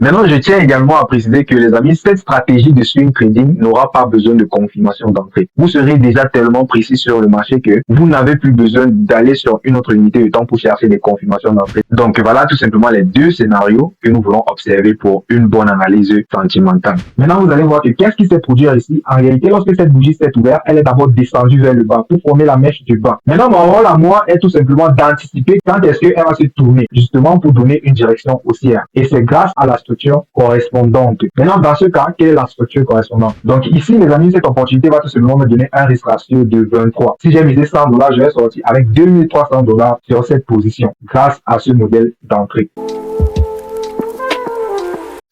Maintenant, je tiens également à préciser que les amis, cette stratégie de swing trading n'aura pas besoin de confirmation d'entrée. Vous serez déjà tellement précis sur le marché que vous n'avez plus besoin d'aller sur une autre unité de temps pour chercher des confirmations d'entrée. Donc voilà tout simplement les deux scénarios que nous voulons observer pour une bonne analyse sentimentale. Maintenant, vous allez voir que qu'est-ce qui s'est produit ici. En réalité, lorsque cette bougie s'est ouverte, elle est d'abord descendue vers le bas pour former la mèche du bas. Maintenant, mon rôle à moi est tout simplement d'anticiper quand est-ce qu'elle va se tourner, justement pour donner une direction haussière. Et c'est grâce à la structure correspondante. Maintenant, dans ce cas, quelle est la structure correspondante? Donc ici, les amis, cette opportunité va tout simplement me donner un risque ratio de 23. Si j'ai misé 100 $, je vais sortir avec 2300 $ sur cette position grâce à ce modèle d'entrée.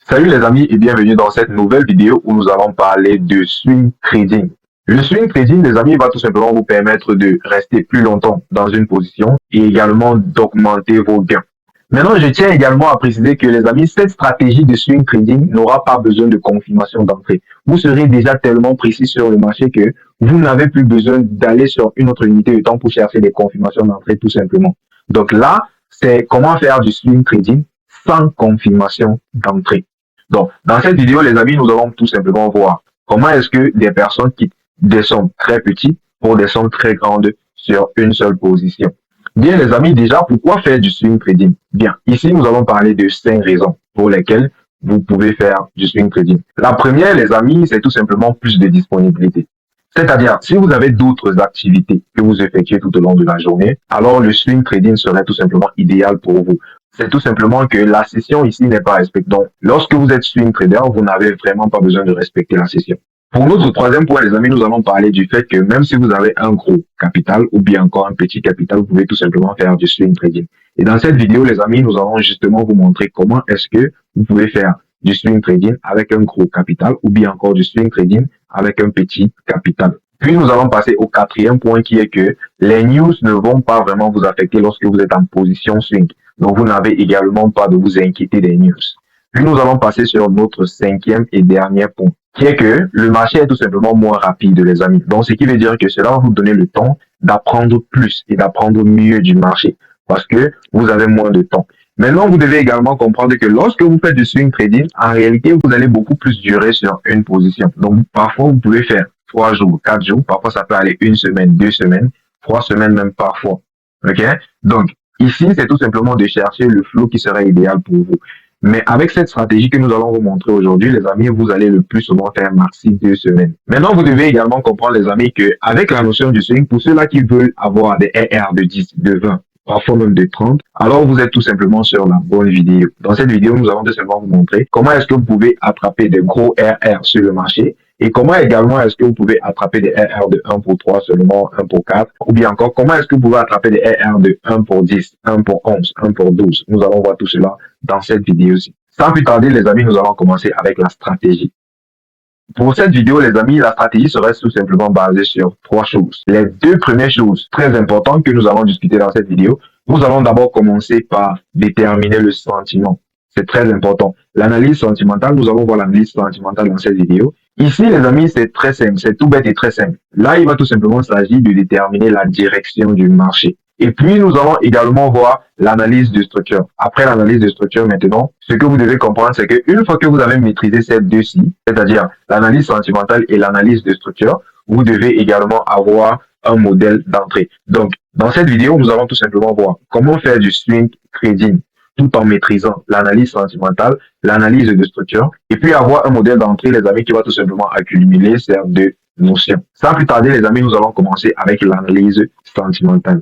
Salut les amis et bienvenue dans cette nouvelle vidéo où nous allons parler de swing trading. Le swing trading, les amis, va tout simplement vous permettre de rester plus longtemps dans une position et également d'augmenter vos gains. Maintenant, je tiens également à préciser que les amis, cette stratégie de swing trading n'aura pas besoin de confirmation d'entrée. Vous serez déjà tellement précis sur le marché que vous n'avez plus besoin d'aller sur une autre unité de temps pour chercher des confirmations d'entrée tout simplement. Donc là, c'est comment faire du swing trading sans confirmation d'entrée. Donc, dans cette vidéo, les amis, nous allons tout simplement voir comment est-ce que des personnes quittent des sommes très petites pour des sommes très grandes sur une seule position. Bien, les amis, déjà, pourquoi faire du swing trading? Bien, ici, nous allons parler de 5 raisons pour lesquelles vous pouvez faire du swing trading. La première, les amis, c'est tout simplement plus de disponibilité. C'est-à-dire, si vous avez d'autres activités que vous effectuez tout au long de la journée, alors le swing trading serait tout simplement idéal pour vous. C'est tout simplement que la session ici n'est pas respectée. Donc, lorsque vous êtes swing trader, vous n'avez vraiment pas besoin de respecter la session. Pour notre troisième point, les amis, nous allons parler du fait que même si vous avez un gros capital ou bien encore un petit capital, vous pouvez tout simplement faire du swing trading. Et dans cette vidéo, les amis, nous allons justement vous montrer comment est-ce que vous pouvez faire du swing trading avec un gros capital ou bien encore du swing trading avec un petit capital. Puis nous allons passer au quatrième point qui est que les news ne vont pas vraiment vous affecter lorsque vous êtes en position swing. Donc vous n'avez également pas de vous inquiéter des news. Puis nous allons passer sur notre cinquième et dernier point, qui est que le marché est tout simplement moins rapide, les amis. Donc, ce qui veut dire que cela va vous donner le temps d'apprendre plus et d'apprendre mieux du marché parce que vous avez moins de temps. Maintenant, vous devez également comprendre que lorsque vous faites du swing trading, en réalité, vous allez beaucoup plus durer sur une position. Donc, parfois, vous pouvez faire 3 jours, 4 jours. Parfois, ça peut aller 1 semaine, 2 semaines, 3 semaines même parfois. OK? Donc, ici, c'est tout simplement de chercher le flow qui serait idéal pour vous. Mais avec cette stratégie que nous allons vous montrer aujourd'hui, les amis, vous allez le plus souvent faire maxi 2 semaines. Maintenant, vous devez également comprendre, les amis, que avec la notion du swing, pour ceux-là qui veulent avoir des RR de 10, de 20, parfois même de 30, alors vous êtes tout simplement sur la bonne vidéo. Dans cette vidéo, nous allons tout simplement vous montrer comment est-ce que vous pouvez attraper des gros RR sur le marché et comment également est-ce que vous pouvez attraper des RR de 1 pour 3 seulement, 1 pour 4, ou bien encore comment est-ce que vous pouvez attraper des RR de 1 pour 10, 1 pour 11, 1 pour 12. Nous allons voir tout cela dans cette vidéo-ci. Sans plus tarder, les amis, nous allons commencer avec la stratégie. Pour cette vidéo, les amis, la stratégie serait tout simplement basée sur 3 choses. Les 2 premières choses très importantes que nous allons discuter dans cette vidéo, nous allons d'abord commencer par déterminer le sentiment. C'est très important. L'analyse sentimentale, nous allons voir l'analyse sentimentale dans cette vidéo. Ici, les amis, c'est très simple, c'est tout bête et très simple. Là, il va tout simplement s'agir de déterminer la direction du marché. Et puis, nous allons également voir l'analyse de structure. Après l'analyse de structure, maintenant, ce que vous devez comprendre, c'est qu'une fois que vous avez maîtrisé ces deux-ci, c'est-à-dire l'analyse sentimentale et l'analyse de structure, vous devez également avoir un modèle d'entrée. Donc, dans cette vidéo, nous allons tout simplement voir comment faire du swing trading tout en maîtrisant l'analyse sentimentale, l'analyse de structure, et puis avoir un modèle d'entrée, les amis, qui va tout simplement accumuler ces 2 notions. Sans plus tarder, les amis, nous allons commencer avec l'analyse sentimentale.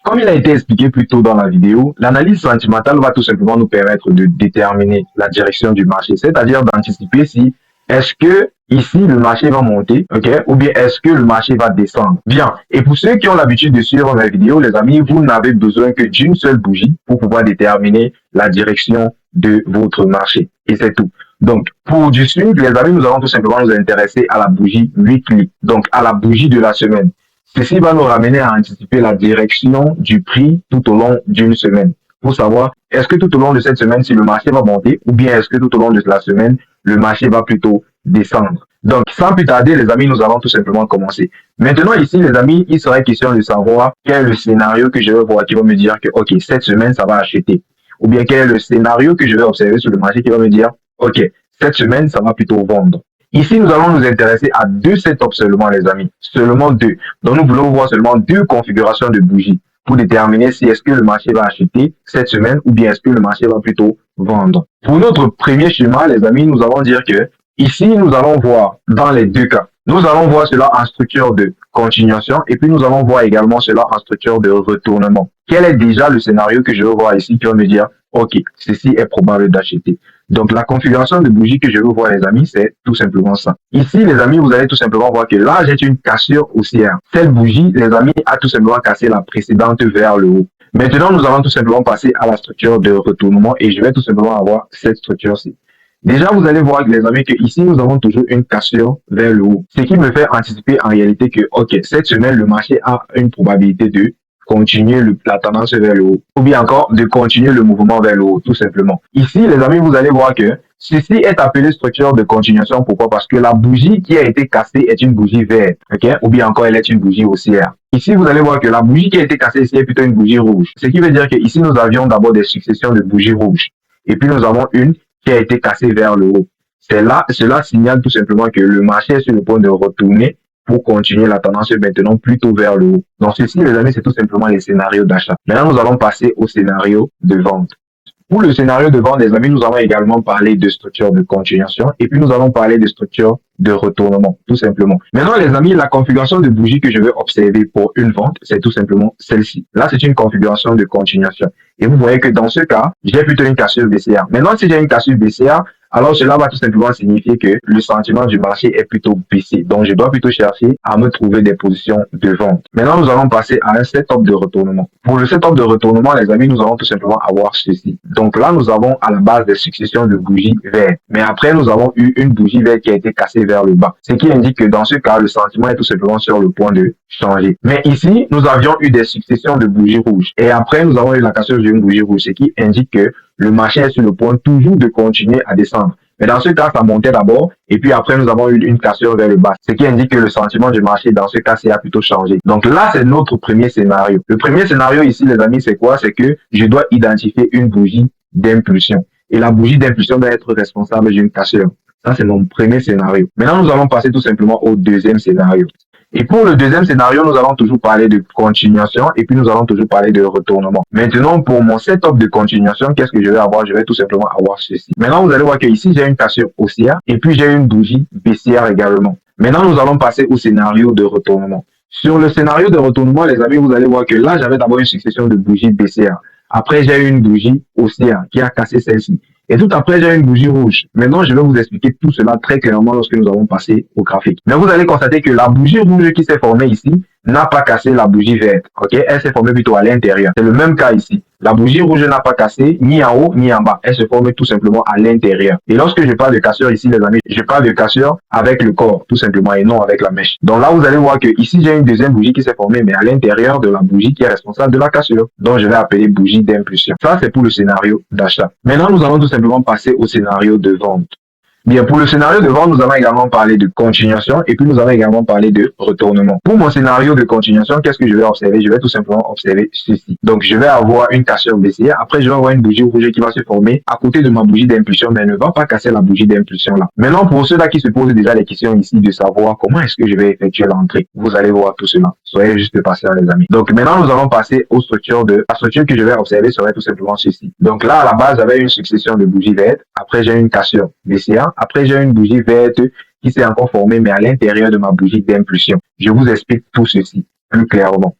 Comme il a été expliqué plus tôt dans la vidéo, l'analyse sentimentale va tout simplement nous permettre de déterminer la direction du marché, c'est-à-dire d'anticiper si est-ce que ici le marché va monter, ok, ou bien est-ce que le marché va descendre. Bien. Et pour ceux qui ont l'habitude de suivre mes vidéos, les amis, vous n'avez besoin que d'une seule bougie pour pouvoir déterminer la direction de votre marché. Et c'est tout. Donc, pour du swing, les amis, nous allons tout simplement nous intéresser à la bougie weekly, donc à la bougie de la semaine. Ceci va nous ramener à anticiper la direction du prix tout au long d'une semaine. Pour savoir, est-ce que tout au long de cette semaine, si le marché va monter, ou bien est-ce que tout au long de la semaine, le marché va plutôt descendre. Donc, sans plus tarder, les amis, nous allons tout simplement commencer. Maintenant, ici, les amis, il serait question de savoir quel est le scénario que je vais voir qui va me dire que, OK, cette semaine, ça va acheter. ou bien quel est le scénario que je vais observer sur le marché qui va me dire, OK, cette semaine, ça va plutôt vendre. Ici, nous allons nous intéresser à deux setups seulement, les amis. Seulement deux. Donc, nous voulons voir seulement deux configurations de bougies pour déterminer si est-ce que le marché va acheter cette semaine ou bien est-ce que le marché va plutôt vendre. Pour notre premier schéma, les amis, nous allons dire que ici, nous allons voir dans les deux cas. Nous allons voir cela en structure de continuation et puis nous allons voir également cela en structure de retournement. Quel est déjà le scénario que je veux voir ici qui va me dire, OK, ceci est probable d'acheter. Donc, la configuration de bougie que je veux voir, les amis, c'est tout simplement ça. Ici, les amis, vous allez tout simplement voir que là, j'ai une cassure haussière. Cette bougie, les amis, a tout simplement cassé la précédente vers le haut. Maintenant, nous allons tout simplement passer à la structure de retournement et je vais tout simplement avoir cette structure-ci. Déjà, vous allez voir, les amis, que ici, nous avons toujours une cassure vers le haut. Ce qui me fait anticiper en réalité que, OK, cette semaine, le marché a une probabilité de continuer la tendance vers le haut, ou bien encore de continuer le mouvement vers le haut, tout simplement. Ici, les amis, vous allez voir que ceci est appelé structure de continuation. Pourquoi? Parce que la bougie qui a été cassée est une bougie verte, ok? Ou bien encore, elle est une bougie haussière. Ici, vous allez voir que la bougie qui a été cassée ici est plutôt une bougie rouge. Ce qui veut dire que ici, nous avions d'abord des successions de bougies rouges. Et puis, nous avons une qui a été cassée vers le haut. Cela signale tout simplement que le marché est sur le point de retourner pour continuer la tendance maintenant plutôt vers le haut. Donc ceci, les amis, c'est tout simplement les scénarios d'achat. Maintenant, nous allons passer au scénario de vente. Pour le scénario de vente, les amis, nous allons également parler de structure de continuation et puis nous allons parler de structure de retournement, tout simplement. Maintenant, les amis, la configuration de bougie que je vais observer pour une vente, c'est tout simplement celle-ci. Là, c'est une configuration de continuation. Et vous voyez que dans ce cas, j'ai plutôt une cassure baissière. Maintenant, si j'ai une cassure baissière, alors cela va tout simplement signifier que le sentiment du marché est plutôt baissé. Donc, je dois plutôt chercher à me trouver des positions de vente. Maintenant, nous allons passer à un setup de retournement. Pour le setup de retournement, les amis, nous allons tout simplement avoir ceci. Donc là, nous avons à la base des successions de bougies vertes. Mais après, nous avons eu une bougie verte qui a été cassée vers le bas. Ce qui indique que dans ce cas, le sentiment est tout simplement sur le point de changer. Mais ici, nous avions eu des successions de bougies rouges. Et après, nous avons eu la cassure d'une bougie rouge, ce qui indique que le marché est sur le point toujours de continuer à descendre. Mais dans ce cas, ça montait d'abord, et puis après, nous avons eu une cassure vers le bas, ce qui indique que le sentiment du marché, dans ce cas, a plutôt changé. Donc là, c'est notre premier scénario. Le premier scénario ici, les amis, c'est quoi? C'est que je dois identifier une bougie d'impulsion. Et la bougie d'impulsion doit être responsable d'une cassure. Ça, c'est mon premier scénario. Maintenant, nous allons passer tout simplement au deuxième scénario. Et pour le deuxième scénario, nous allons toujours parler de continuation et puis nous allons toujours parler de retournement. Maintenant, pour mon setup de continuation, qu'est-ce que je vais avoir? Je vais tout simplement avoir ceci. Maintenant, vous allez voir que ici, j'ai une cassure haussière et puis j'ai une bougie baissière également. Maintenant, nous allons passer au scénario de retournement. Sur le scénario de retournement, les amis, vous allez voir que là, j'avais d'abord une succession de bougies baissières. Après, j'ai une bougie haussière qui a cassé celle-ci. Et tout après, j'ai une bougie rouge. Maintenant, je vais vous expliquer tout cela très clairement lorsque nous allons passer au graphique. Mais vous allez constater que la bougie rouge qui s'est formée ici n'a pas cassé la bougie verte. Ok, elle s'est formée plutôt à l'intérieur. C'est le même cas ici. La bougie rouge n'a pas cassé ni en haut ni en bas. Elle se forme tout simplement à l'intérieur. Et lorsque je parle de cassure ici, les amis, je parle de cassure avec le corps, tout simplement, et non avec la mèche. Donc là, vous allez voir que ici, j'ai une deuxième bougie qui s'est formée, mais à l'intérieur de la bougie qui est responsable de la cassure. Donc, je vais appeler bougie d'impulsion. Ça, c'est pour le scénario d'achat. Maintenant, nous allons tout simplement passer au scénario de vente. Bien, pour le scénario de vente, nous allons également parler de continuation et puis nous allons également parler de retournement. Pour mon scénario de continuation, qu'est-ce que je vais observer? Je vais tout simplement observer ceci. Donc, je vais avoir une cassure baissière. Après, je vais avoir une bougie rouge qui va se former à côté de ma bougie d'impulsion, mais elle ne va pas casser la bougie d'impulsion là. Maintenant, pour ceux-là qui se posent déjà les questions ici de savoir comment est-ce que je vais effectuer l'entrée, vous allez voir tout cela. Soyez juste patients, les amis. Donc, maintenant, nous allons passer aux structures la structure que je vais observer serait tout simplement ceci. Donc là, à la base, j'avais une succession de bougies vertes. Après, j'ai une cassure baissière. Après, j'ai une bougie verte qui s'est encore formée, mais à l'intérieur de ma bougie d'impulsion. Je vous explique tout ceci plus clairement.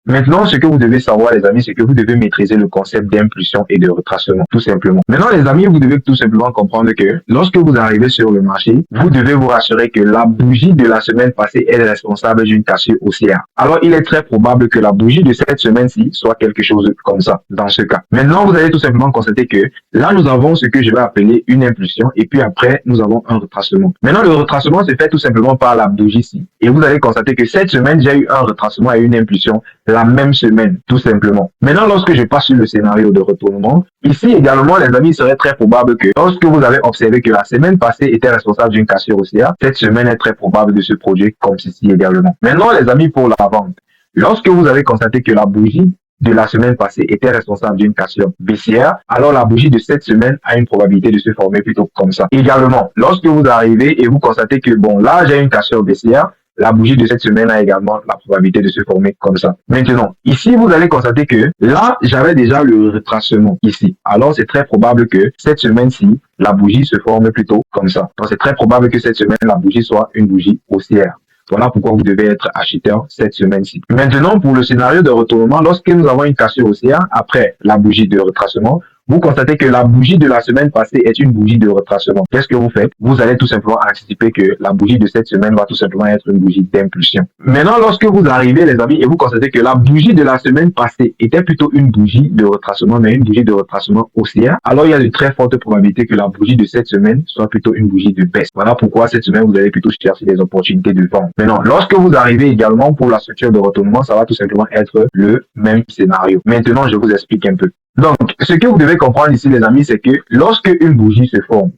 Maintenant, ce que vous devez savoir, les amis, c'est que vous devez maîtriser le concept d'impulsion et de retracement, tout simplement. Maintenant, les amis, vous devez tout simplement comprendre que lorsque vous arrivez sur le marché, vous devez vous rassurer que la bougie de la semaine passée est responsable d'une cassure haussière. Alors, il est très probable que la bougie de cette semaine-ci soit quelque chose comme ça, dans ce cas. Maintenant, vous allez tout simplement constater que là, nous avons ce que je vais appeler une impulsion et puis après, nous avons un retracement. Maintenant, le retracement se fait tout simplement par la bougie-ci. Et vous allez constater que cette semaine, j'ai eu un retracement et une impulsion la même semaine, tout simplement. Maintenant, lorsque je passe sur le scénario de retournement, ici également, les amis, il serait très probable que lorsque vous avez observé que la semaine passée était responsable d'une cassure haussière, cette semaine est très probable de se produire comme ceci également. Maintenant, les amis, pour la vente, lorsque vous avez constaté que la bougie de la semaine passée était responsable d'une cassure baissière, alors la bougie de cette semaine a une probabilité de se former plutôt comme ça. Également, lorsque vous arrivez et vous constatez que, bon, là, j'ai une cassure baissière, la bougie de cette semaine a également la probabilité de se former comme ça. Maintenant, ici, vous allez constater que là, j'avais déjà le retracement ici. Alors, c'est très probable que cette semaine-ci, la bougie se forme plutôt comme ça. Donc, c'est très probable que cette semaine, la bougie soit une bougie haussière. Voilà pourquoi vous devez être acheteur cette semaine-ci. Maintenant, pour le scénario de retournement, lorsque nous avons une cassure haussière après la bougie de retracement, vous constatez que la bougie de la semaine passée est une bougie de retracement. Qu'est-ce que vous faites? Vous allez tout simplement anticiper que la bougie de cette semaine va tout simplement être une bougie d'impulsion. Maintenant, lorsque vous arrivez, les amis, et vous constatez que la bougie de la semaine passée était plutôt une bougie de retracement, mais une bougie de retracement haussière, alors il y a de très fortes probabilités que la bougie de cette semaine soit plutôt une bougie de baisse. Voilà pourquoi cette semaine, vous allez plutôt chercher des opportunités de vente. Maintenant, lorsque vous arrivez également pour la structure de retournement, ça va tout simplement être le même scénario. Maintenant, je vous explique un peu. Donc, ce que vous devez comprendre ici, les amis, c'est que lorsque une bougie se forme,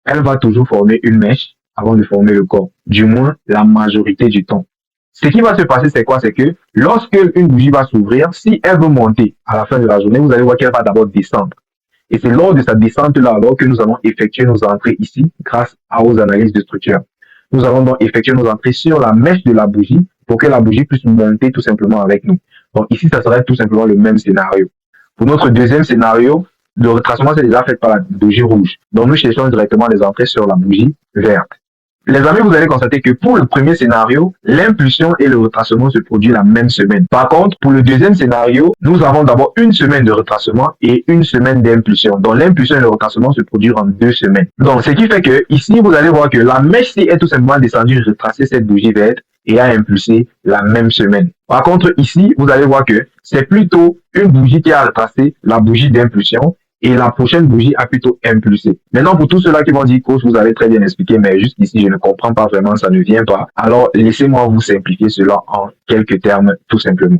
elle va toujours former une mèche avant de former le corps, du moins la majorité du temps. Ce qui va se passer, c'est quoi? C'est que lorsque une bougie va s'ouvrir, si elle veut monter à la fin de la journée, vous allez voir qu'elle va d'abord descendre. Et c'est lors de sa descente-là, alors que nous allons effectuer nos entrées ici grâce aux analyses de structure. Nous allons donc effectuer nos entrées sur la mèche de la bougie pour que la bougie puisse monter tout simplement avec nous. Donc ici, ça serait tout simplement le même scénario. Pour notre deuxième scénario, le retracement c'est déjà fait par la bougie rouge. Donc nous cherchons directement les entrées sur la bougie verte. Les amis, vous allez constater que pour le premier scénario, l'impulsion et le retracement se produisent la même semaine. Par contre, pour le deuxième scénario, nous avons d'abord une semaine de retracement et une semaine d'impulsion. Donc l'impulsion et le retracement se produisent en 2 semaines. Donc ce qui fait que ici, vous allez voir que la mèche-ci est tout simplement descendue retracer cette bougie verte et a impulsé la même semaine. Par contre, ici, vous allez voir que c'est plutôt une bougie qui a retracé la bougie d'impulsion et la prochaine bougie a plutôt impulsé. Maintenant, pour tous ceux-là qui vont dire, coach, vous avez très bien expliqué, mais jusqu'ici, je ne comprends pas vraiment, ça ne vient pas. Alors, laissez-moi vous simplifier cela en quelques termes, tout simplement.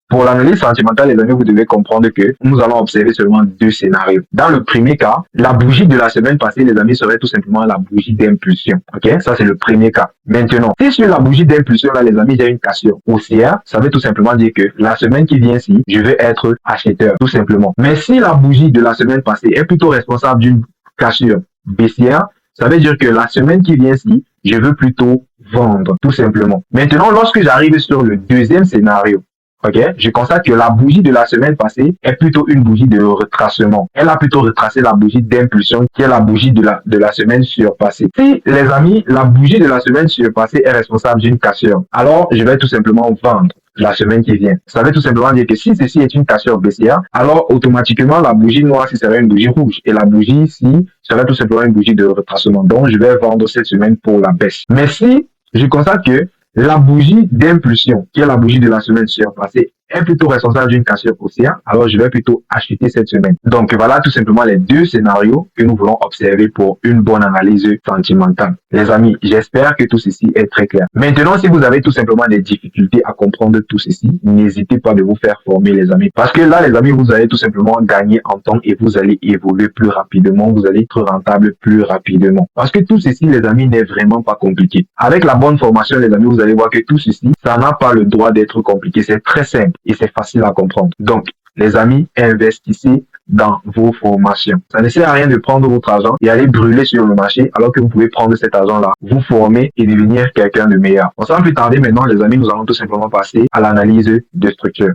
Pour l'analyse sentimentale, les amis, vous devez comprendre que nous allons observer seulement 2 scénarios. Dans le premier cas, la bougie de la semaine passée, les amis, serait tout simplement la bougie d'impulsion. Ok? Ça, c'est le premier cas. Maintenant, si sur la bougie d'impulsion, là, les amis, j'ai une cassure haussière, ça veut tout simplement dire que la semaine qui vient ci, je vais être acheteur, tout simplement. Mais si la bougie de la semaine passée est plutôt responsable d'une cassure baissière, ça veut dire que la semaine qui vient ci, je veux plutôt vendre, tout simplement. Maintenant, lorsque j'arrive sur le deuxième scénario, ok, je constate que la bougie de la semaine passée est plutôt une bougie de retracement. Elle a plutôt retracé la bougie d'impulsion qui est la bougie de la semaine surpassée. Si, les amis, la bougie de la semaine surpassée est responsable d'une cassure, alors je vais tout simplement vendre la semaine qui vient. Ça veut tout simplement dire que si ceci est une cassure baissière, alors automatiquement la bougie noire ci serait une bougie rouge et la bougie ci serait tout simplement une bougie de retracement. Donc je vais vendre cette semaine pour la baisse. Mais si je constate que la bougie d'impulsion, qui est la bougie de la semaine surpassée, est plutôt responsable d'une cassure haussière, alors je vais plutôt acheter cette semaine. Donc voilà tout simplement les 2 scénarios que nous voulons observer pour une bonne analyse sentimentale. Les amis, j'espère que tout ceci est très clair. Maintenant, si vous avez tout simplement des difficultés à comprendre tout ceci, n'hésitez pas de vous faire former, les amis. Parce que là, les amis, vous allez tout simplement gagner en temps et vous allez évoluer plus rapidement, vous allez être rentable plus rapidement. Parce que tout ceci, les amis, n'est vraiment pas compliqué. Avec la bonne formation, les amis, vous allez voir que tout ceci, ça n'a pas le droit d'être compliqué. C'est très simple et c'est facile à comprendre. Donc, les amis, investissez dans vos formations. Ça ne sert à rien de prendre votre argent et aller brûler sur le marché alors que vous pouvez prendre cet argent-là, vous former et devenir quelqu'un de meilleur. Sans plus tarder maintenant, les amis, nous allons tout simplement passer à l'analyse de structure.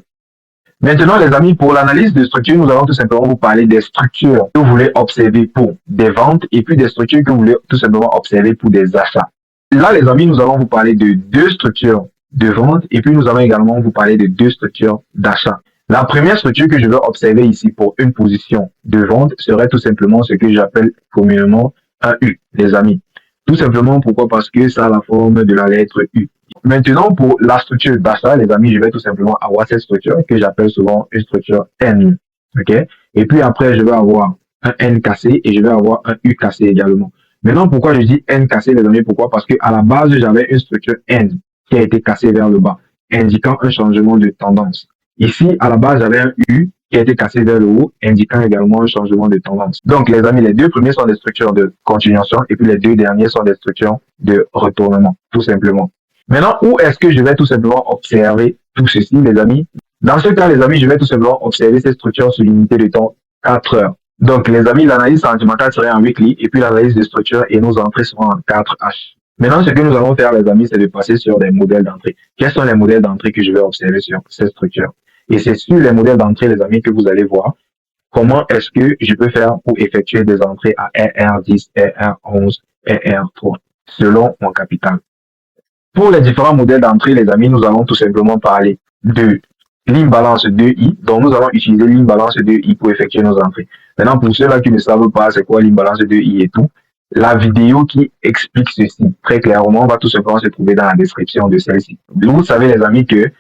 Maintenant, les amis, pour l'analyse de structure, nous allons tout simplement vous parler des structures que vous voulez observer pour des ventes et puis des structures que vous voulez tout simplement observer pour des achats. Là, les amis, nous allons vous parler de 2 structures de vente et puis nous allons également vous parler de 2 structures d'achat. La première structure que je vais observer ici pour une position de vente serait tout simplement ce que j'appelle communément un U, les amis. Tout simplement, pourquoi? Parce que ça a la forme de la lettre U. Maintenant, pour la structure d'achat, les amis, je vais tout simplement avoir cette structure que j'appelle souvent une structure N. Ok? Et puis après, je vais avoir un N cassé et je vais avoir un U cassé également. Maintenant, pourquoi je dis N cassé, les amis? Pourquoi? Parce que à la base, j'avais une structure N qui a été cassée vers le bas, indiquant un changement de tendance. Ici, à la base, j'avais un U qui a été cassé vers le haut, indiquant également un changement de tendance. Donc, les amis, les 2 premiers sont des structures de continuation et puis les 2 derniers sont des structures de retournement, tout simplement. Maintenant, où est-ce que je vais tout simplement observer tout ceci, les amis? Dans ce cas, les amis, je vais tout simplement observer cette structure sur l'unité de temps 4 heures. Donc, les amis, l'analyse sentimentale serait en weekly et puis l'analyse de structure et nos entrées seront en 4H. Maintenant, ce que nous allons faire, les amis, c'est de passer sur des modèles d'entrée. Quels sont les modèles d'entrée que je vais observer sur cette structure? Et c'est sur les modèles d'entrée, les amis, que vous allez voir comment est-ce que je peux faire pour effectuer des entrées à RR10, RR11, RR3, selon mon capital. Pour les différents modèles d'entrée, les amis, nous allons tout simplement parler de l'imbalance 2i. Donc, nous allons utiliser l'imbalance 2i pour effectuer nos entrées. Maintenant, pour ceux-là qui ne savent pas c'est quoi l'imbalance 2i et tout, la vidéo qui explique ceci très clairement va tout simplement se trouver dans la description de celle-ci. Vous savez, les amis, que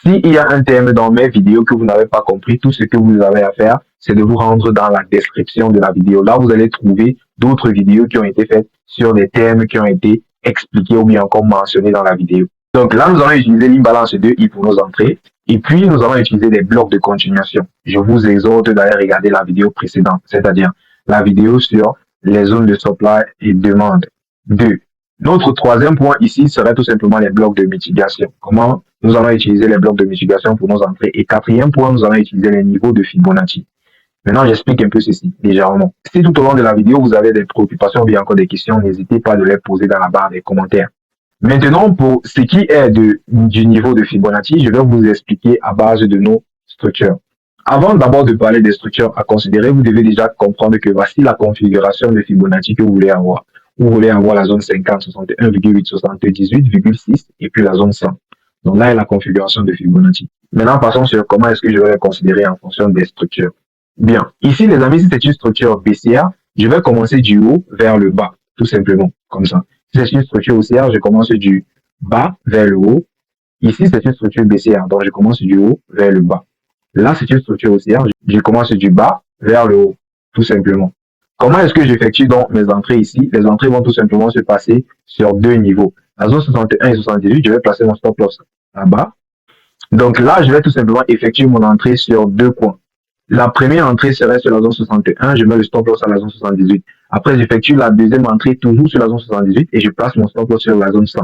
s'il y a un thème dans mes vidéos que vous n'avez pas compris, tout ce que vous avez à faire, c'est de vous rendre dans la description de la vidéo. Là, vous allez trouver d'autres vidéos qui ont été faites sur des thèmes qui ont été expliqués ou bien encore mentionnés dans la vidéo. Donc là, nous allons utiliser l'imbalance 2i pour nos entrées. Et puis, nous allons utiliser des blocs de continuation. Je vous exhorte d'aller regarder la vidéo précédente, c'est-à-dire la vidéo sur les zones de supply et demande. 2. Notre troisième point ici serait tout simplement les blocs de mitigation. Comment nous allons utiliser les blocs de mitigation pour nos entrées. Et quatrième point, nous allons utiliser les niveaux de Fibonacci. Maintenant, j'explique un peu ceci, légèrement. Si tout au long de la vidéo, vous avez des préoccupations ou bien encore des questions, n'hésitez pas à les poser dans la barre des commentaires. Maintenant, pour ce qui est du niveau de Fibonacci, je vais vous expliquer à base de nos structures. Avant d'abord de parler des structures à considérer, vous devez déjà comprendre que voici la configuration de Fibonacci que vous voulez avoir. Vous voulez avoir la zone 50, 61,8, 78,6 et puis la zone 100. Donc là est la configuration de Fibonacci. Maintenant, passons sur comment est-ce que je vais les considérer en fonction des structures. Bien, ici les amis, si c'est une structure baissière, je vais commencer du haut vers le bas, tout simplement, comme ça. Si c'est une structure haussière, je commence du bas vers le haut. Ici, c'est une structure baissière, donc je commence du haut vers le bas. Là, c'est une structure haussière, je commence du bas vers le haut, tout simplement. Comment est-ce que j'effectue donc mes entrées ici? Les entrées vont tout simplement se passer sur deux niveaux. La zone 61 et 78, je vais placer mon stop loss là-bas. Donc là, je vais tout simplement effectuer mon entrée sur deux points. La première entrée serait sur la zone 61, je mets le stop loss à la zone 78. Après, j'effectue la deuxième entrée toujours sur la zone 78 et je place mon stop loss sur la zone 100,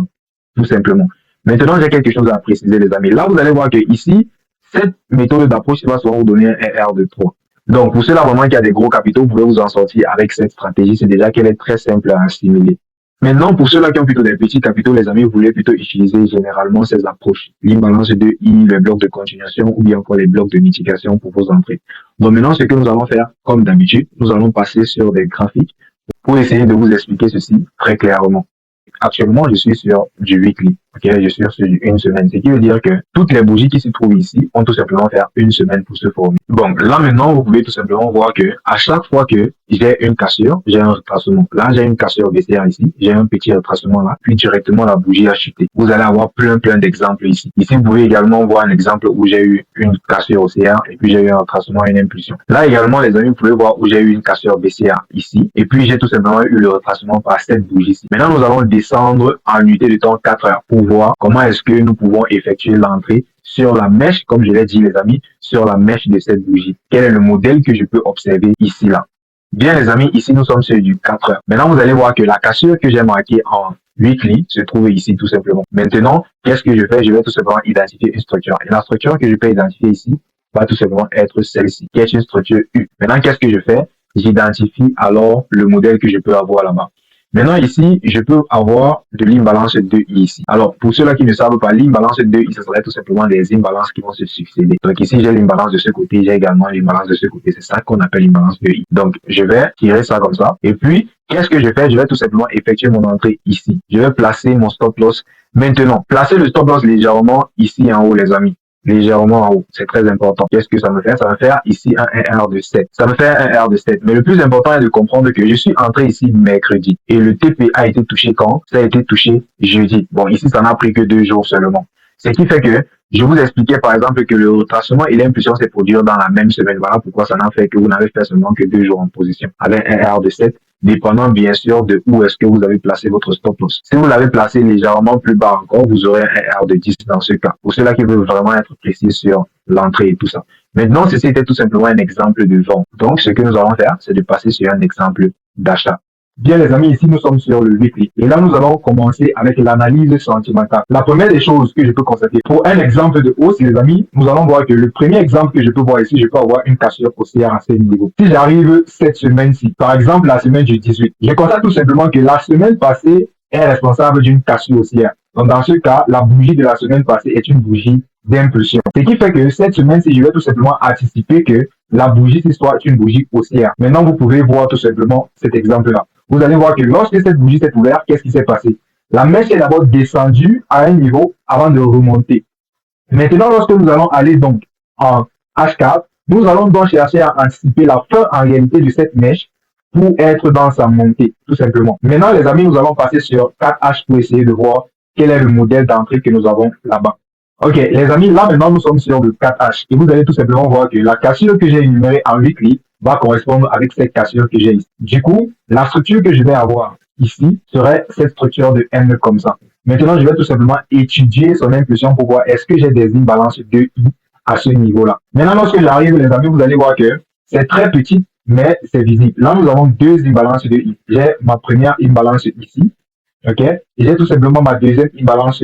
tout simplement. Maintenant, j'ai quelque chose à préciser, les amis. Là, vous allez voir que ici, cette méthode d'approche va souvent vous donner un R de 3. Donc, pour ceux-là vraiment qui a des gros capitaux, vous pouvez vous en sortir avec cette stratégie. C'est déjà qu'elle est très simple à assimiler. Maintenant, pour ceux-là qui ont plutôt des petits capitaux, les amis, vous voulez plutôt utiliser généralement ces approches. L'imbalance de I, le bloc de continuation ou bien encore les blocs de mitigation pour vos entrées. Donc maintenant, ce que nous allons faire, comme d'habitude, nous allons passer sur des graphiques pour essayer de vous expliquer ceci très clairement. Actuellement, je suis sur du weekly. Okay, je suis sur une semaine. Ce qui veut dire que toutes les bougies qui se trouvent ici ont tout simplement faire une semaine pour se former. Bon, là maintenant, vous pouvez tout simplement voir que à chaque fois que j'ai une cassure, j'ai un retracement. Là, j'ai une cassure baissière ici. J'ai un petit retracement là. Puis directement, la bougie a chuté. Vous allez avoir plein d'exemples ici. Ici, vous pouvez également voir un exemple où j'ai eu une cassure haussière et puis j'ai eu un retracement et une impulsion. Là également, les amis, vous pouvez voir où j'ai eu une cassure baissière ici. Et puis, j'ai tout simplement eu le retracement par cette bougie ici. Maintenant, nous allons descendre en unité de temps 4 heures pour voir comment est-ce que nous pouvons effectuer l'entrée sur la mèche, comme je l'ai dit les amis, sur la mèche de cette bougie. Quel est le modèle que je peux observer ici là? Bien les amis, ici nous sommes sur du 4 heures. Maintenant vous allez voir que la cassure que j'ai marquée en weekly se trouve ici tout simplement. Maintenant, qu'est-ce que je fais? Je vais tout simplement identifier une structure. Et la structure que je peux identifier ici va tout simplement être celle-ci, qui est une structure U. Maintenant, qu'est-ce que je fais? J'identifie alors le modèle que je peux avoir là-bas. Maintenant, ici, je peux avoir de l'imbalance 2i ici. Alors, pour ceux-là qui ne savent pas, l'imbalance 2i, ce serait tout simplement des imbalances qui vont se succéder. Donc ici, j'ai l'imbalance de ce côté, j'ai également l'imbalance de ce côté. C'est ça qu'on appelle l'imbalance 2i. Donc, je vais tirer ça comme ça. Et puis, qu'est-ce que je fais? Je vais tout simplement effectuer mon entrée ici. Je vais placer mon stop loss. Maintenant, placer le stop loss légèrement ici en haut, les amis. Légèrement en haut, c'est très important. Qu'est-ce que ça me fait? Ça me fait ici un R de 7. Ça me fait un R de 7. Mais le plus important est de comprendre que je suis entré ici mercredi. Et le TP a été touché quand? Ça a été touché jeudi. Bon, ici, ça n'a pris que 2 jours seulement. Ce qui fait que je vous expliquais par exemple que le retracement et l'impulsion se produire dans la même semaine. Voilà pourquoi ça n'a fait que vous n'avez fait seulement que 2 jours en position. Avec un R de 7, dépendant bien sûr de où est-ce que vous avez placé votre stop loss. Si vous l'avez placé légèrement plus bas encore, vous aurez un R de 10 dans ce cas. Pour ceux-là qui veulent vraiment être précis sur l'entrée et tout ça. Maintenant, ceci était tout simplement un exemple de vente. Donc, ce que nous allons faire, c'est de passer sur un exemple d'achat. Bien les amis, ici nous sommes sur le weekly. Et là nous allons commencer avec l'analyse sentimentale. La première des choses que je peux constater, pour un exemple de hausse les amis, nous allons voir que le premier exemple que je peux voir ici, je peux avoir une cassure haussière à ce niveau. Si j'arrive cette semaine-ci, par exemple la semaine du 18, je constate tout simplement que la semaine passée est responsable d'une cassure haussière. Donc dans ce cas, la bougie de la semaine passée est une bougie d'impulsion. Ce qui fait que cette semaine-ci, je vais tout simplement anticiper que la bougie soit une bougie haussière. Maintenant, vous pouvez voir tout simplement cet exemple-là. Vous allez voir que lorsque cette bougie s'est ouverte, qu'est-ce qui s'est passé? La mèche est d'abord descendue à un niveau avant de remonter. Maintenant, lorsque nous allons aller donc en H4, nous allons donc chercher à anticiper la fin en réalité de cette mèche pour être dans sa montée, tout simplement. Maintenant, les amis, nous allons passer sur 4H pour essayer de voir quel est le modèle d'entrée que nous avons là-bas. Ok, les amis, là maintenant nous sommes sur le 4H et vous allez tout simplement voir que la cassure que j'ai énumérée en weekly va correspondre avec cette cassure que j'ai ici. Du coup, la structure que je vais avoir ici serait cette structure de N comme ça. Maintenant, je vais tout simplement étudier son impulsion pour voir est-ce que j'ai des imbalances de I à ce niveau-là. Maintenant, lorsque j'arrive, les amis, vous allez voir que c'est très petit, mais c'est visible. Là, nous avons deux imbalances de I. J'ai ma première imbalance ici, ok, et j'ai tout simplement ma deuxième imbalance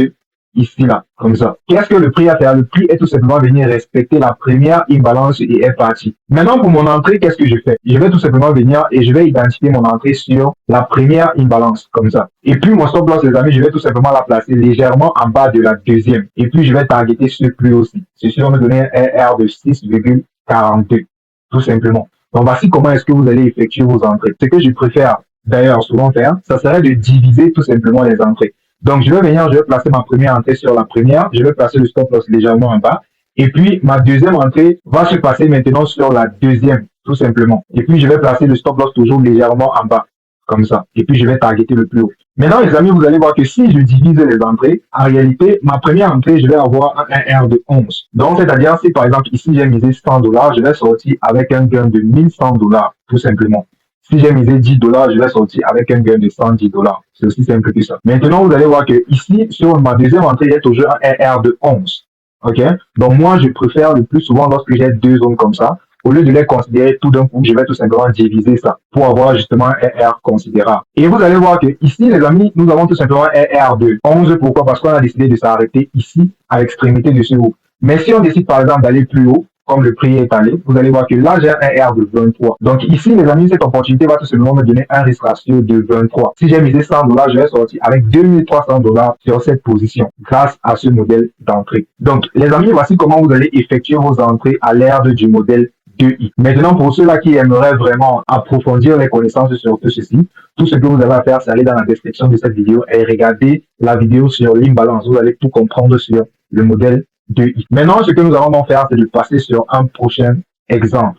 ici, là, comme ça. Qu'est-ce que le prix a fait? Le prix est tout simplement venir respecter la première imbalance et est parti. Maintenant, pour mon entrée, qu'est-ce que je fais? Je vais tout simplement venir et je vais identifier mon entrée sur la première imbalance, comme ça. Et puis, mon stop loss, les amis, je vais tout simplement la placer légèrement en bas de la deuxième. Et puis, je vais targeter ce plus aussi. Ceci va me donner un R de 6,42, tout simplement. Donc, voici comment est-ce que vous allez effectuer vos entrées. Ce que je préfère, d'ailleurs, souvent faire, ça serait de diviser tout simplement les entrées. Donc, je vais venir, je vais placer ma première entrée sur la première, je vais placer le stop loss légèrement en bas, et puis ma deuxième entrée va se passer maintenant sur la deuxième, tout simplement. Et puis, je vais placer le stop loss toujours légèrement en bas, comme ça. Et puis, je vais targeter le plus haut. Maintenant, les amis, vous allez voir que si je divise les entrées, en réalité, ma première entrée, je vais avoir un R de 11. Donc, c'est-à-dire, si par exemple, ici, j'ai misé $100, je vais sortir avec un gain de $1100, tout simplement. Si j'ai misé $10, je vais sortir avec un gain de $110. C'est aussi simple que ça. Maintenant, vous allez voir que ici, sur ma deuxième entrée, j'ai toujours un R de 11. OK? Donc, moi, je préfère le plus souvent lorsque j'ai deux zones comme ça, au lieu de les considérer tout d'un coup, je vais tout simplement diviser ça pour avoir justement un R considérable. Et vous allez voir que ici, les amis, nous avons tout simplement un R de 11. Pourquoi? Parce qu'on a décidé de s'arrêter ici, à l'extrémité de ce haut. Mais si on décide par exemple d'aller plus haut, comme le prix est allé, vous allez voir que là, j'ai un R de 23. Donc ici, les amis, cette opportunité va tout simplement me donner un risque ratio de 23. Si j'ai misé $100, je vais sortir avec $2300 sur cette position grâce à ce modèle d'entrée. Donc, les amis, voici comment vous allez effectuer vos entrées à l'ère du modèle 2i. Maintenant, pour ceux-là qui aimeraient vraiment approfondir les connaissances sur tout ceci, tout ce que vous avez à faire, c'est aller dans la description de cette vidéo et regarder la vidéo sur l'imbalance. Vous allez tout comprendre sur le modèle 2i. Maintenant, ce que nous allons faire, c'est de passer sur un prochain exemple.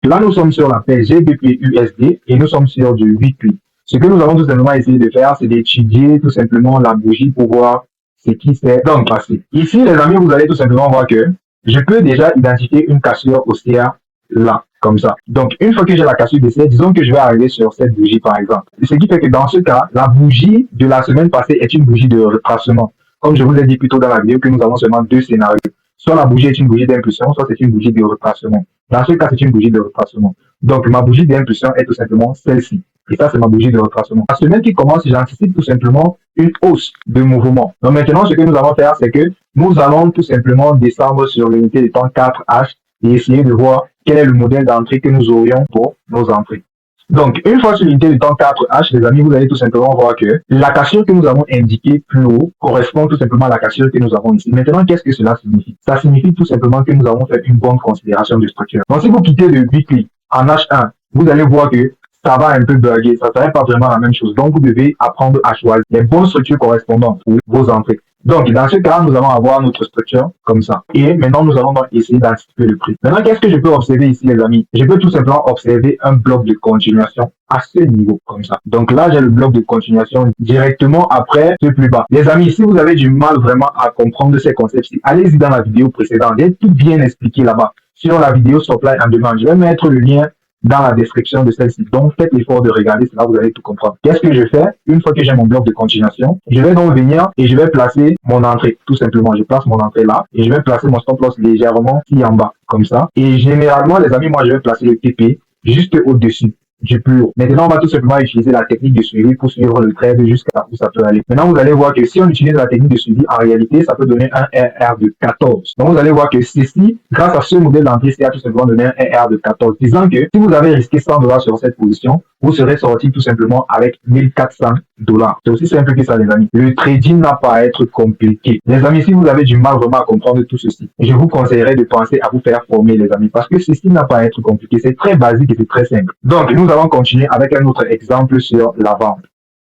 Là, nous sommes sur la paire GBP-USD et nous sommes sur du weekly. Ce que nous allons tout simplement essayer de faire, c'est d'étudier tout simplement la bougie pour voir ce qui s'est donc passé. Ici, les amis, vous allez tout simplement voir que je peux déjà identifier une cassure haussière là, comme ça. Donc, une fois que j'ai la cassure baissière, disons que je vais arriver sur cette bougie, par exemple. Ce qui fait que dans ce cas, la bougie de la semaine passée est une bougie de retracement. Comme je vous ai dit plus tôt dans la vidéo que nous avons seulement deux scénarios. Soit la bougie est une bougie d'impulsion, soit c'est une bougie de retracement. Dans ce cas, c'est une bougie de retracement. Donc, ma bougie d'impulsion est tout simplement celle-ci. Et ça, c'est ma bougie de retracement. La semaine qui commence, j'anticipe tout simplement une hausse de mouvement. Donc, maintenant, ce que nous allons faire, c'est que nous allons tout simplement descendre sur l'unité de temps 4H et essayer de voir quel est le modèle d'entrée que nous aurions pour nos entrées. Donc, une fois sur l'unité de temps 4H, les amis, vous allez tout simplement voir que la cassure que nous avons indiquée plus haut correspond tout simplement à la cassure que nous avons ici. Maintenant, qu'est-ce que cela signifie? Ça signifie tout simplement que nous avons fait une bonne considération de structure. Donc, si vous quittez le weekly en H1, vous allez voir que ça va un peu bugger, ça ne serait pas vraiment la même chose. Donc, vous devez apprendre à choisir les bonnes structures correspondantes pour vos entrées. Donc, dans ce cas, nous allons avoir notre structure comme ça. Et maintenant, nous allons donc essayer d'anticiper le prix. Maintenant, qu'est-ce que je peux observer ici, les amis? Je peux tout simplement observer un bloc de continuation à ce niveau, comme ça. Donc là, j'ai le bloc de continuation directement après ce plus bas. Les amis, si vous avez du mal vraiment à comprendre ces concepts-ci, allez-y dans la vidéo précédente. J'ai tout bien expliqué là-bas sur la vidéo Supply and Demand. Je vais mettre le lien dans la description de celle-ci. Donc, faites l'effort de regarder, c'est là vous allez tout comprendre. Qu'est-ce que je fais? Une fois que j'ai mon bloc de continuation, je vais donc venir et je vais placer mon entrée. Tout simplement, je place mon entrée là et je vais placer mon stop loss légèrement ici en bas, comme ça. Et généralement, les amis, moi, je vais placer le TP juste au-dessus. du plus haut. Maintenant, on va tout simplement utiliser la technique de suivi pour suivre le trade jusqu'à où ça peut aller. Maintenant, vous allez voir que si on utilise la technique de suivi, en réalité, ça peut donner un RR de 14. Donc, vous allez voir que ceci, grâce à ce modèle d'entrée, c'est tout simplement donné un RR de 14, disant que si vous avez risqué 100 dollars sur cette position, vous serez sorti tout simplement avec 1400 dollars. C'est aussi simple que ça, les amis. Le trading n'a pas à être compliqué. Les amis, si vous avez du mal vraiment à comprendre tout ceci, je vous conseillerais de penser à vous faire former, les amis, parce que ceci n'a pas à être compliqué. C'est très basique et c'est très simple. Donc, nous allons continuer avec un autre exemple sur la vente.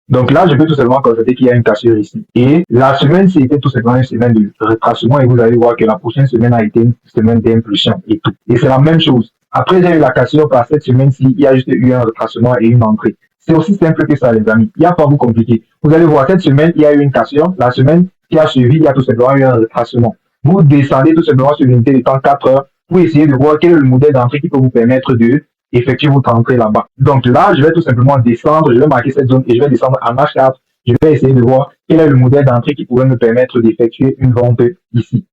Donc là, je peux tout simplement constater qu'il y a une cassure ici. Et la semaine, c'était tout simplement une semaine de retracement et vous allez voir que la prochaine semaine a été une semaine d'impulsion et tout. Et c'est la même chose. Après, j'ai eu la cassure par cette semaine-ci, il y a juste eu un retracement et une entrée. C'est aussi simple que ça, les amis. Il n'y a pas à vous compliquer. Vous allez voir, cette semaine, il y a eu une cassure. La semaine qui a suivi, il y a tout simplement eu un retracement. Vous descendez tout simplement sur l'unité de temps 4 heures pour essayer de voir quel est le modèle d'entrée qui peut vous permettre de effectuer votre entrée là-bas. Donc là, je vais tout simplement descendre, je vais marquer cette zone et je vais descendre en H4. Je vais essayer de voir quel est le modèle d'entrée qui pourrait me permettre d'effectuer une vente ici.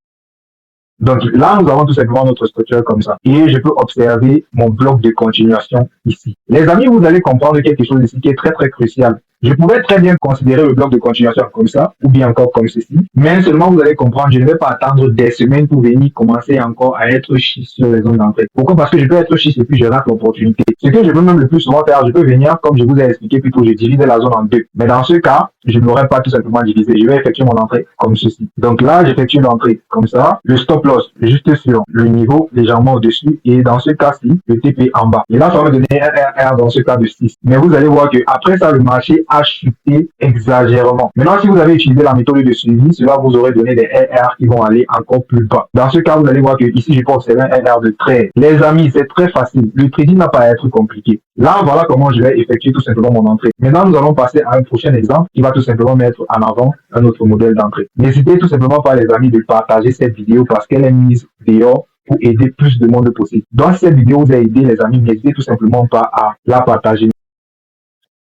Donc là, nous avons tout simplement notre structure comme ça. Et je peux observer mon bloc de continuation ici. Les amis, vous allez comprendre quelque chose ici qui est très très crucial. Je pouvais très bien considérer le bloc de continuation comme ça, ou bien encore comme ceci. Mais seulement vous allez comprendre, je ne vais pas attendre des semaines pour venir commencer encore à être chiche sur les zones d'entrée. Pourquoi? Parce que je peux être chiche et puis je rate l'opportunité. Ce que je peux même le plus souvent faire, je peux venir, comme je vous ai expliqué plutôt, je divise la zone en deux. Mais dans ce cas, je n'aurais pas tout simplement divisé. Je vais effectuer mon entrée comme ceci. Donc là, j'effectue l'entrée comme ça. Le stop loss juste sur le niveau légèrement au-dessus. Et dans ce cas-ci, le TP en bas. Et là, ça va me donner un RR dans ce cas de 6. Mais vous allez voir que après ça, le marché a chuté exagérément. Maintenant, si vous avez utilisé la méthode de suivi, cela vous aurait donné des RR qui vont aller encore plus bas. Dans ce cas, vous allez voir que ici, je peux observer un RR de 13. Les amis, c'est très facile. Le trading n'a pas à être compliqué. Là, voilà comment je vais effectuer tout simplement mon entrée. Maintenant, nous allons passer à un prochain exemple qui va tout simplement mettre en avant un autre modèle d'entrée. N'hésitez tout simplement pas, les amis, de partager cette vidéo parce qu'elle est mise dehors pour aider plus de monde possible. Donc, si cette vidéo vous a aidé, les amis, n'hésitez tout simplement pas à la partager.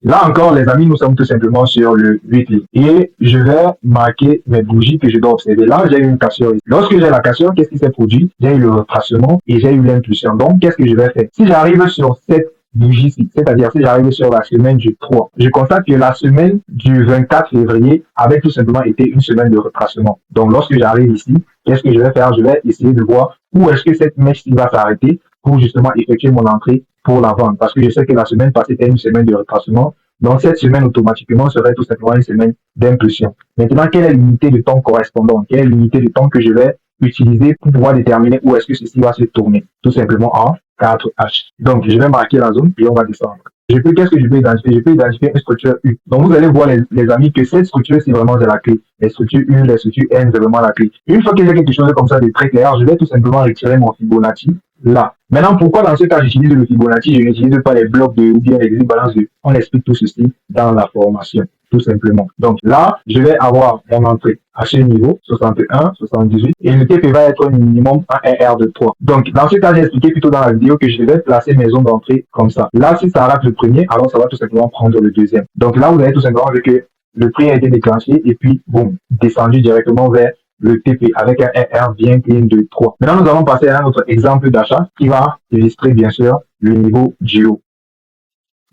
Là encore, les amis, nous sommes tout simplement sur le weekly. Et je vais marquer mes bougies que je dois observer. Là, j'ai eu une cassure. Lorsque j'ai la cassure, qu'est-ce qui s'est produit? J'ai eu le retracement et j'ai eu l'impulsion. Donc, qu'est-ce que je vais faire? Si j'arrive sur cette bougie-ci, c'est-à-dire si j'arrive sur la semaine du 3, je constate que la semaine du 24 février avait tout simplement été une semaine de retracement. Donc, lorsque j'arrive ici, qu'est-ce que je vais faire? Je vais essayer de voir où est-ce que cette mèche-ci va s'arrêter pour justement effectuer mon entrée pour la vente. Parce que je sais que la semaine passée était une semaine de retracement. Donc, cette semaine, automatiquement, serait tout simplement une semaine d'impulsion. Maintenant, quelle est l'unité de temps correspondante? Quelle est l'unité de temps que je vais utiliser pour pouvoir déterminer où est-ce que ceci va se tourner? Tout simplement en 4H. Donc, je vais marquer la zone et on va descendre. Qu'est-ce que je peux identifier? Je peux identifier une structure U. Donc, vous allez voir, les amis, que cette structure, c'est vraiment de la clé. Les structures U, les structures N, c'est vraiment la clé. Une fois que j'ai quelque chose comme ça de très clair, je vais tout simplement retirer mon Fibonacci là. Maintenant, pourquoi dans ce cas j'utilise le Fibonacci, je n'utilise pas les blocs de ou bien les balances de. On explique tout ceci dans la formation, tout simplement. Donc là, je vais avoir mon entrée à ce niveau, 61, 78, et le TP va être minimum un RR de 3. Donc, dans ce cas, j'ai expliqué plutôt dans la vidéo que je vais placer mes zones d'entrée comme ça. Là, si ça rate le premier, alors ça va tout simplement prendre le deuxième. Donc là, vous allez tout simplement vu que le prix a été déclenché et puis, boum, descendu directement vers le TP avec un RR bien clean de 3. Maintenant, nous allons passer à un autre exemple d'achat qui va illustrer, bien sûr, le niveau du haut.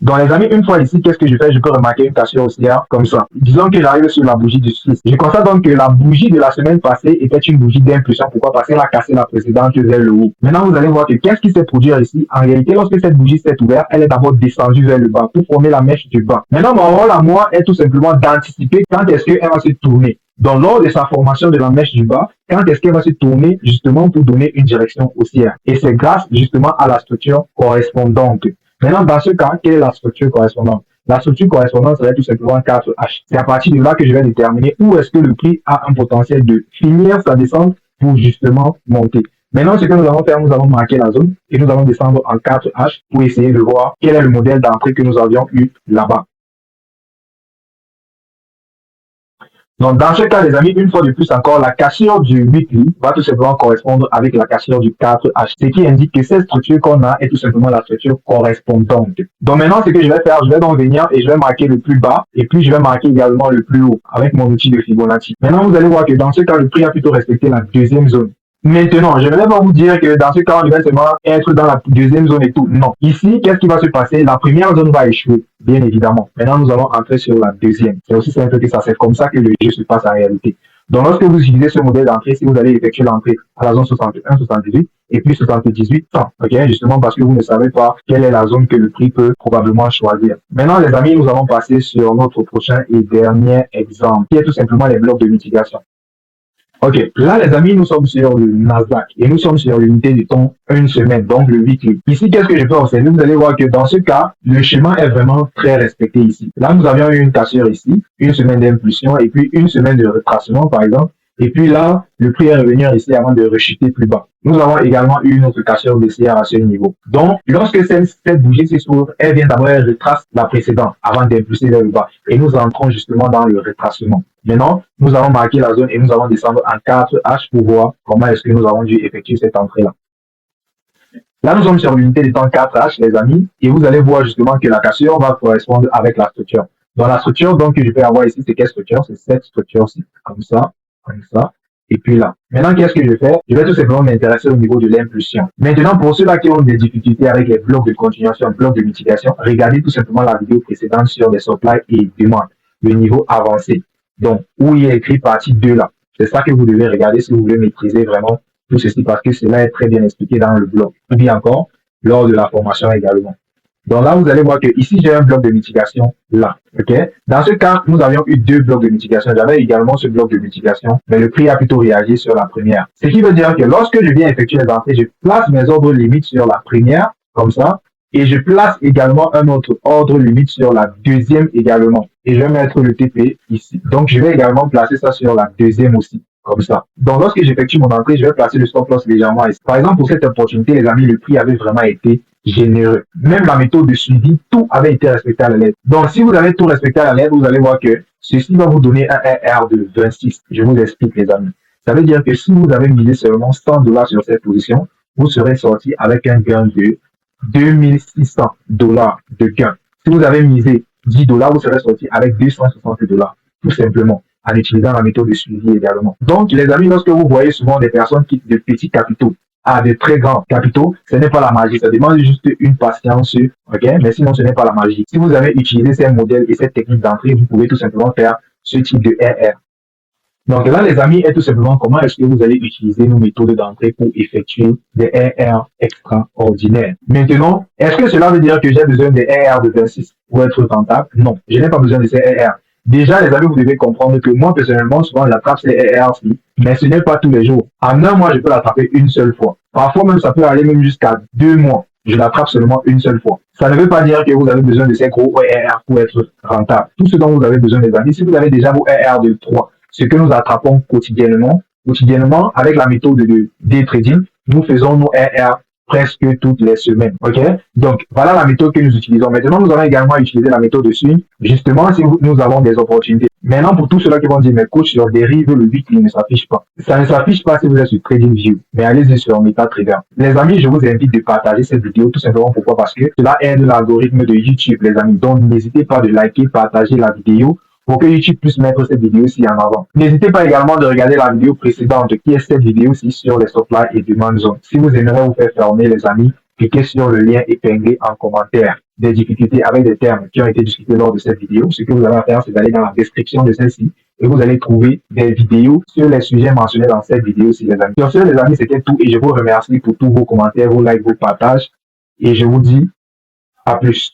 Donc, les amis, une fois ici, qu'est-ce que je fais? Je peux remarquer une cassure haussière comme ça. Disons que j'arrive sur la bougie du 6. Je constate donc que la bougie de la semaine passée était une bougie d'impulsion. Pourquoi? Parce qu'elle a cassé la précédente vers le haut. Maintenant, vous allez voir que qu'est-ce qui s'est produit ici? En réalité, lorsque cette bougie s'est ouverte, elle est d'abord descendue vers le bas pour former la mèche du bas. Maintenant, mon rôle à moi est tout simplement d'anticiper quand est-ce qu'elle va se tourner. Donc, lors de sa formation de la mèche du bas, quand est-ce qu'elle va se tourner justement pour donner une direction haussière? Et c'est grâce justement à la structure correspondante. Maintenant, dans ce cas, quelle est la structure correspondante? La structure correspondante serait tout simplement 4H. C'est à partir de là que je vais déterminer où est-ce que le prix a un potentiel de finir sa descente pour justement monter. Maintenant, ce que nous allons faire, nous allons marquer la zone et nous allons descendre en 4H pour essayer de voir quel est le modèle d'entrée que nous avions eu là-bas. Donc, dans ce cas, les amis, une fois de plus encore, la cassure du weekly va tout simplement correspondre avec la cassure du 4H, ce qui indique que cette structure qu'on a est tout simplement la structure correspondante. Donc, maintenant, ce que je vais faire, je vais donc venir et je vais marquer le plus bas et puis je vais marquer également le plus haut avec mon outil de Fibonacci. Maintenant, vous allez voir que dans ce cas, le prix a plutôt respecté la deuxième zone. Maintenant, je ne vais pas vous dire que dans ce cas, on va seulement être dans la deuxième zone et tout. Non. Ici, qu'est-ce qui va se passer? La première zone va échouer, bien évidemment. Maintenant, nous allons entrer sur la deuxième. C'est aussi simple que ça. C'est comme ça que le jeu se passe en réalité. Donc, lorsque vous utilisez ce modèle d'entrée, si vous allez effectuer l'entrée à la zone 61, 78 et puis 78, 100, ok, justement parce que vous ne savez pas quelle est la zone que le prix peut probablement choisir. Maintenant, les amis, nous allons passer sur notre prochain et dernier exemple, qui est tout simplement les blocs de mitigation. Ok, là les amis, nous sommes sur le Nasdaq et nous sommes sur l'unité du temps une semaine, donc le weekly. Ici, qu'est-ce que je peux observer? Vous allez voir que dans ce cas, le schéma est vraiment très respecté ici. Là, nous avions eu une cassure ici, une semaine d'impulsion et puis une semaine de retracement par exemple. Et puis là, le prix est revenu ici avant de rechuter plus bas. Nous avons également eu une autre cassure baissière à ce niveau. Donc, lorsque cette bougie s'ouvre, elle vient d'abord, elle retrace la précédente avant d'impulser vers le bas. Et nous entrons justement dans le retracement. Maintenant, nous allons marquer la zone et nous allons descendre en 4H pour voir comment est-ce que nous avons dû effectuer cette entrée-là. Là, nous sommes sur l'unité de temps 4H, les amis, et vous allez voir justement que la cassure va correspondre avec la structure. Dans la structure, donc, que je vais avoir ici, c'est quelle structure? C'est cette structure-ci, comme ça, et puis là. Maintenant, qu'est-ce que je fais? Je vais tout simplement m'intéresser au niveau de l'impulsion. Maintenant, pour ceux-là qui ont des difficultés avec les blocs de continuation, blocs de mitigation, regardez tout simplement la vidéo précédente sur les supply et demandes, le niveau avancé. Donc, où il est écrit partie 2 là. C'est ça que vous devez regarder si vous voulez maîtriser vraiment tout ceci parce que cela est très bien expliqué dans le blog. Ou bien encore, lors de la formation également. Donc là, vous allez voir que ici, j'ai un bloc de mitigation là. OK? Dans ce cas, nous avions eu 2 blocs de mitigation. J'avais également ce bloc de mitigation, mais le prix a plutôt réagi sur la première. Ce qui veut dire que lorsque je viens effectuer les entrées, je place mes ordres limites sur la première, comme ça, et je place également un autre ordre limite sur la deuxième également. Et je vais mettre le TP ici. Donc, je vais également placer ça sur la deuxième aussi, comme ça. Donc, lorsque j'effectue mon entrée, je vais placer le stop loss légèrement ici. Par exemple, pour cette opportunité, les amis, le prix avait vraiment été généreux. Même la méthode de suivi, tout avait été respecté à la lettre. Donc, si vous avez tout respecté à la lettre, vous allez voir que ceci va vous donner un RR de 26. Je vous explique, les amis. Ça veut dire que si vous avez misé seulement $100 sur cette position, vous serez sorti avec un gain de $2600 de gain. Si vous avez misé $10, vous serez sorti avec $260, tout simplement, en utilisant la méthode de suivi également. Donc, les amis, lorsque vous voyez souvent des personnes qui de petits capitaux à de très grands capitaux, ce n'est pas la magie. Ça demande juste une patience, ok? Mais sinon, ce n'est pas la magie. Si vous avez utilisé ces modèles et cette technique d'entrée, vous pouvez tout simplement faire ce type de RR. Donc là, les amis, est tout simplement comment est-ce que vous allez utiliser nos méthodes d'entrée pour effectuer des RR extraordinaires. Maintenant, est-ce que cela veut dire que j'ai besoin des RR de 26 pour être rentable? Non, je n'ai pas besoin de ces RR. Déjà, les amis, vous devez comprendre que moi, personnellement, souvent, j'attrape ces RR-ci, mais ce n'est pas tous les jours. En un mois, je peux l'attraper une seule fois. Parfois, même, ça peut aller même jusqu'à 2 mois. Je l'attrape seulement une seule fois. Ça ne veut pas dire que vous avez besoin de ces gros RR pour être rentable. Tout ce dont vous avez besoin, les amis, si vous avez déjà vos RR de 3, ce que nous attrapons quotidiennement, avec la méthode de day trading, nous faisons nos RR presque toutes les semaines. OK? Donc, voilà la méthode que nous utilisons. Maintenant, nous allons également utiliser la méthode de swing, justement, si nous avons des opportunités. Maintenant, pour tous ceux-là qui vont dire, mais coach, sur dérive, le weekly ne s'affiche pas. Ça ne s'affiche pas si vous êtes sur TradingView, mais allez-y sur MetaTrader. Les amis, je vous invite de partager cette vidéo, tout simplement pourquoi? Parce que cela aide l'algorithme de YouTube, les amis. Donc, n'hésitez pas de liker, partager la vidéo pour que YouTube puisse mettre cette vidéo-ci en avant. N'hésitez pas également de regarder la vidéo précédente qui est cette vidéo-ci sur les supply et demand zone. Si vous aimeriez vous faire fermer, les amis, cliquez sur le lien épinglé en commentaire des difficultés avec des termes qui ont été discutés lors de cette vidéo. Ce que vous avez à faire, c'est d'aller dans la description de celle-ci et vous allez trouver des vidéos sur les sujets mentionnés dans cette vidéo-ci, les amis. Sur ce, les amis, c'était tout et je vous remercie pour tous vos commentaires, vos likes, vos partages et je vous dis à plus.